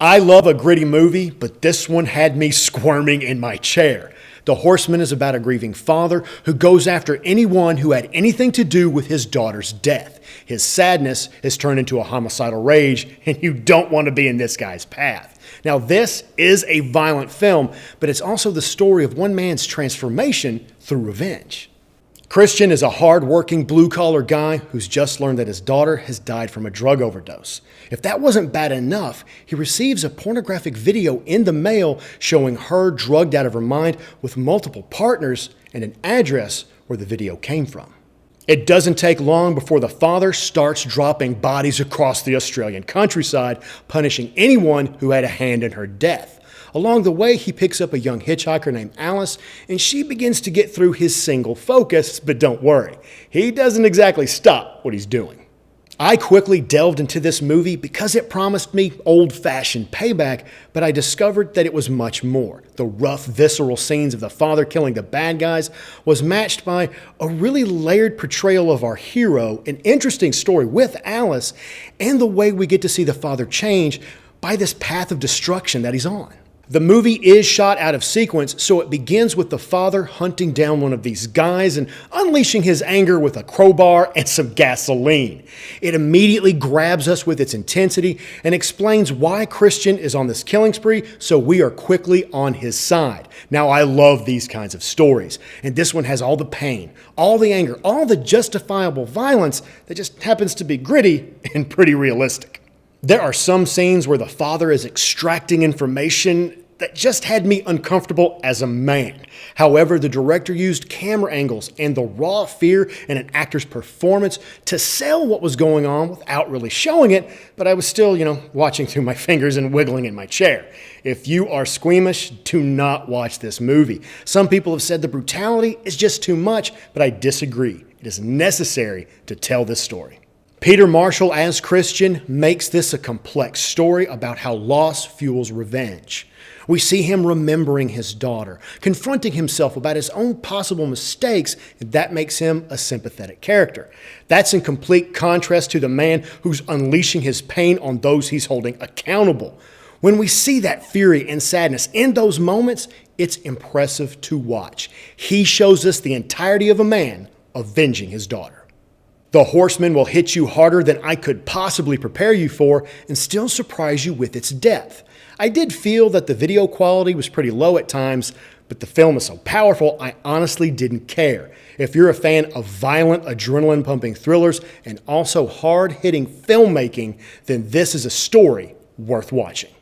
I love a gritty movie, but this one had me squirming in my chair. The Horseman is about a grieving father who goes after anyone who had anything to do with his daughter's death. His sadness has turned into a homicidal rage, and you don't want to be in this guy's path. Now, this is a violent film, but it's also the story of one man's transformation through revenge. Christian is a hard-working, blue-collar guy who's just learned that his daughter has died from a drug overdose. If that wasn't bad enough, he receives a pornographic video in the mail showing her drugged out of her mind with multiple partners and an address where the video came from. It doesn't take long before the father starts dropping bodies across the Australian countryside, punishing anyone who had a hand in her death. Along the way, he picks up a young hitchhiker named Alice, and she begins to get through his single focus, but don't worry, he doesn't exactly stop what he's doing. I quickly delved into this movie because it promised me old-fashioned payback, but I discovered that it was much more. The rough, visceral scenes of the father killing the bad guys was matched by a really layered portrayal of our hero, an interesting story with Alice, and the way we get to see the father change by this path of destruction that he's on. The movie is shot out of sequence, so it begins with the father hunting down one of these guys and unleashing his anger with a crowbar and some gasoline. It immediately grabs us with its intensity and explains why Christian is on this killing spree, so we are quickly on his side. Now, I love these kinds of stories, and this one has all the pain, all the anger, all the justifiable violence that just happens to be gritty and pretty realistic. There are some scenes where the father is extracting information that just had me uncomfortable as a man. However, the director used camera angles and the raw fear in an actor's performance to sell what was going on without really showing it, but I was still, watching through my fingers and wiggling in my chair. If you are squeamish, do not watch this movie. Some people have said the brutality is just too much, but I disagree. It is necessary to tell this story. Peter Marshall as Christian makes this a complex story about how loss fuels revenge. We see him remembering his daughter, confronting himself about his own possible mistakes, and that makes him a sympathetic character. That's in complete contrast to the man who's unleashing his pain on those he's holding accountable. When we see that fury and sadness in those moments, it's impressive to watch. He shows us the entirety of a man avenging his daughter. The Horseman will hit you harder than I could possibly prepare you for and still surprise you with its depth. I did feel that the video quality was pretty low at times, but the film is so powerful, I honestly didn't care. If you're a fan of violent, adrenaline-pumping thrillers and also hard-hitting filmmaking, then this is a story worth watching.